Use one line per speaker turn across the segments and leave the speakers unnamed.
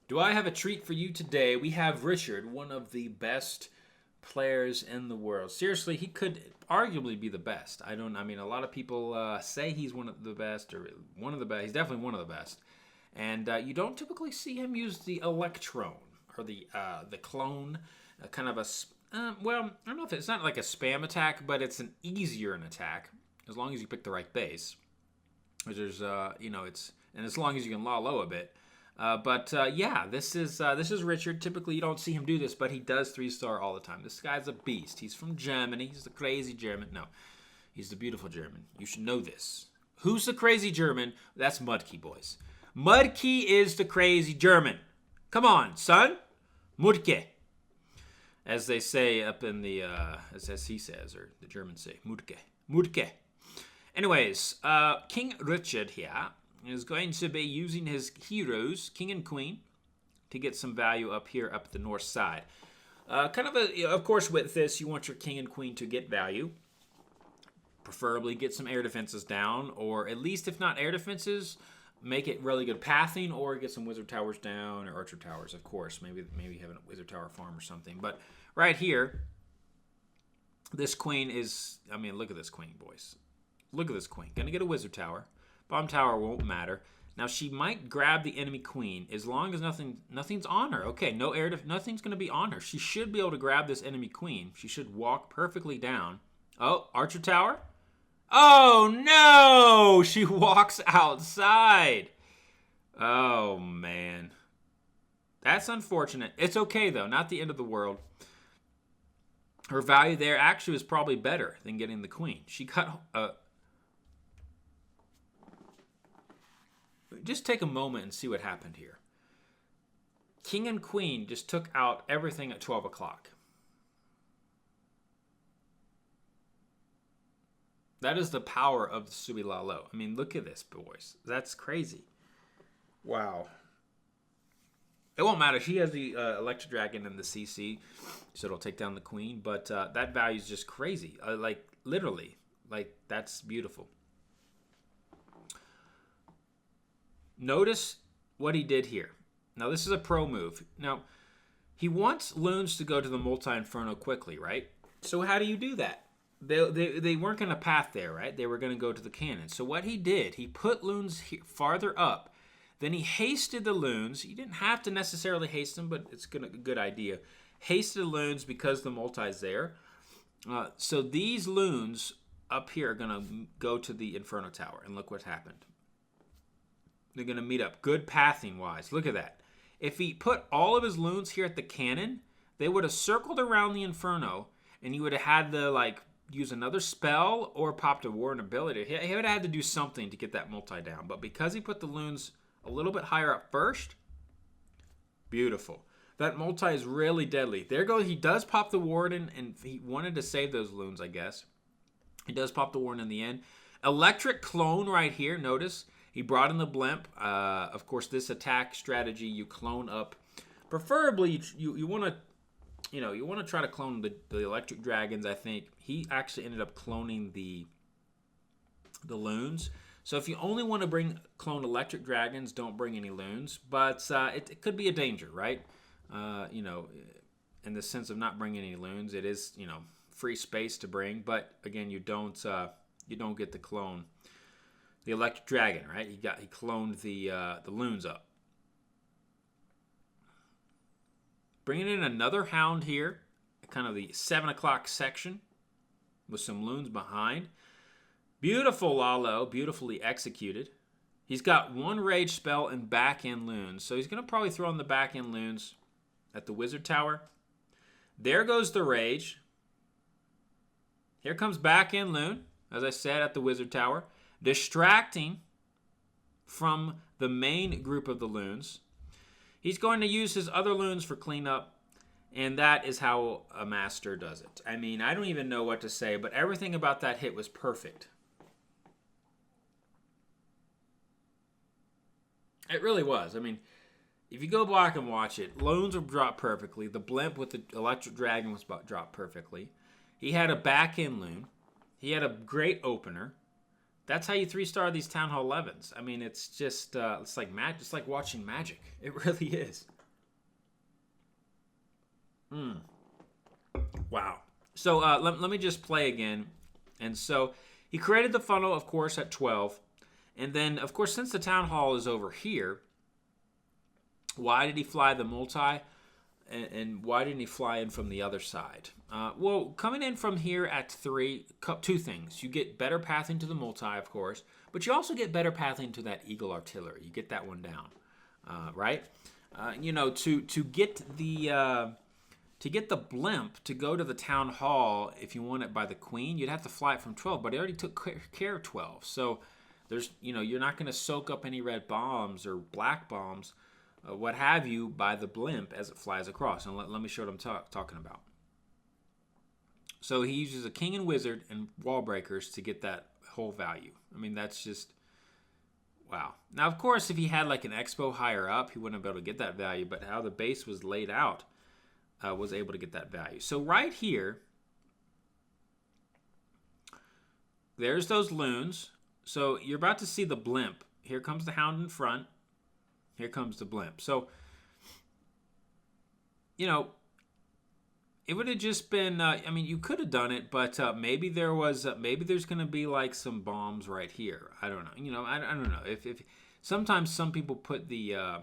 Do I have a treat for you today? We have Richard, one of the best players in the world. Seriously, he could arguably be the best. I mean, a lot of people say he's one of the best or one of the best. He's definitely one of the best. And you don't typically see him use the Electrone or the clone, kind of a well, I don't know if it's not like a spam attack, but it's an easier an attack as long as you pick the right base. There's it's and as long as you can law low a bit. Yeah, this is Richard. Typically, you don't see him do this, but he does 3-star all the time. This guy's a beast. He's from Germany. He's the crazy German. No, he's the beautiful German. You should know this. Who's the crazy German? That's Mudkey, boys. Mudkey is the crazy German. Come on, son. Mudke. As they say up in the, as he says, or the Germans say, Mudke. Mudke. Anyways, King Richard here is going to be using his heroes, King and Queen, to get some value up here, up the north side. Of course, with this, you want your King and Queen to get value. Preferably get some air defenses down, or at least, if not air defenses, make it really good pathing, or get some wizard towers down, or archer towers, of course. Maybe have a wizard tower farm or something. But right here, this queen is, look at this queen, boys. Look at this queen. Gonna get a wizard tower. Bomb tower won't matter. Now she might grab the enemy queen as long as nothing's on her. Okay, nothing's gonna be on her. She should be able to grab this enemy queen. She should walk perfectly down. Oh, archer tower. Oh no! She walks outside. Oh man. That's unfortunate. It's okay though, not the end of the world. Her value there actually was probably better than getting the queen. She got just take a moment and see what happened here. King and Queen just took out everything at 12 o'clock. That is the power of the Subi Lalo. I mean, look at this, boys. That's crazy. Wow. It won't matter. She has the Electric Dragon and the CC, so it'll take down the Queen. But that value is just crazy. Literally. That's beautiful. Notice what he did here. Now, this is a pro move. Now, he wants loons to go to the multi-inferno quickly, right? So how do you do that? They weren't going to path there, right? They were going to go to the cannon. So what he did, he put loons farther up. Then he hasted the loons. You didn't have to necessarily haste them, but it's a good idea. Hasted the loons because the multi's there. So these loons up here are going to go to the Inferno Tower. And look what happened. They're going to meet up. Good pathing-wise. Look at that. If he put all of his loons here at the cannon, they would have circled around the Inferno, and he would have had to, use another spell or popped a Warden ability. He would have had to do something to get that multi down. But because he put the loons a little bit higher up first, beautiful. That multi is really deadly. There goes. He does pop the Warden, and he wanted to save those loons, I guess. He does pop the Warden in the end. Electric Clone right here, notice. He brought in the blimp. Of course, this attack strategy, you clone up. Preferably, you want to try to clone the electric dragons. I think he actually ended up cloning the loons. So if you only want to clone electric dragons, don't bring any loons. But it could be a danger, right? In the sense of not bringing any loons, it is free space to bring. But again, you don't get to clone the electric dragon, right? He cloned the loons up. Bringing in another hound here, kind of the 7 o'clock section with some loons behind. Beautiful Lalo, beautifully executed. He's got one rage spell and back-end loons, so he's going to probably throw in the back-end loons at the wizard tower. There goes the rage. Here comes back-end loon, as I said, at the wizard tower. Distracting from the main group of the loons. He's going to use his other loons for cleanup, and that is how a master does it. I mean, I don't even know what to say, but everything about that hit was perfect. It really was. I mean, if you go back and watch it, loons were dropped perfectly. The blimp with the electric dragon was dropped perfectly. He had a back-end loon. He had a great opener. That's how you 3-star these Town Hall 11s. I mean, it's just it's like watching magic. It really is. Wow. So let me just play again. And so he created the funnel, of course, at 12. And then, of course, since the town hall is over here, why did he fly the multi? And why didn't he fly in from the other side? Well, coming in from here at 3, two things. You get better pathing to the multi, of course, but you also get better pathing to that Eagle artillery. You get that one down, right? You know, to get the blimp to go to the town hall, if you want it by the queen, you'd have to fly it from 12, but he already took care of 12. So there's, you know, you're not going to soak up any red bombs or black bombs, what have you, by the blimp as it flies across. And let me show what I'm talking about. So he uses a king and wizard and wall breakers to get that whole value. I mean, that's just, wow. Now, of course, if he had like an expo higher up, he wouldn't be able to get that value, but how the base was laid out was able to get that value. So right here, there's those loons. So you're about to see the blimp. Here comes the hound in front. Here comes the blimp. So, you know, it would have just been, I mean, you could have done it, but maybe maybe there's going to be like some bombs right here. I don't know. You know, I don't know. If sometimes some people put the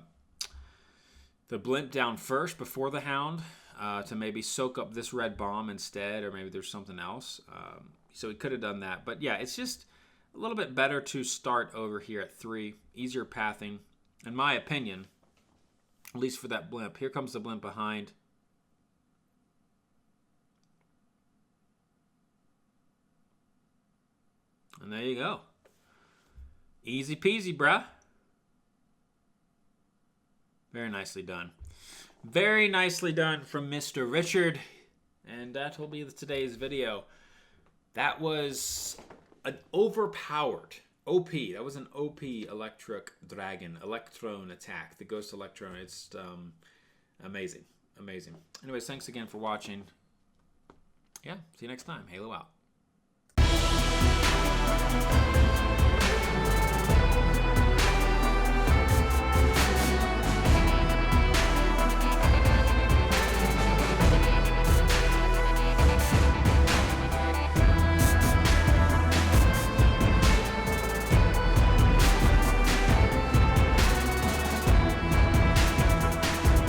blimp down first before the hound to maybe soak up this red bomb instead, or maybe there's something else. So he could have done that. But yeah, it's just a little bit better to start over here at 3. Easier pathing, in my opinion, at least for that blimp. Here comes the blimp behind. And there you go. Easy peasy, bruh. Very nicely done. Very nicely done from Mr. Richard. And that will be today's video. That was an overpowered OP. That was an OP electric dragon, Electrone attack. The Ghost Electrone. It's amazing. Amazing. Anyways, thanks again for watching. Yeah, see you next time. Halo out.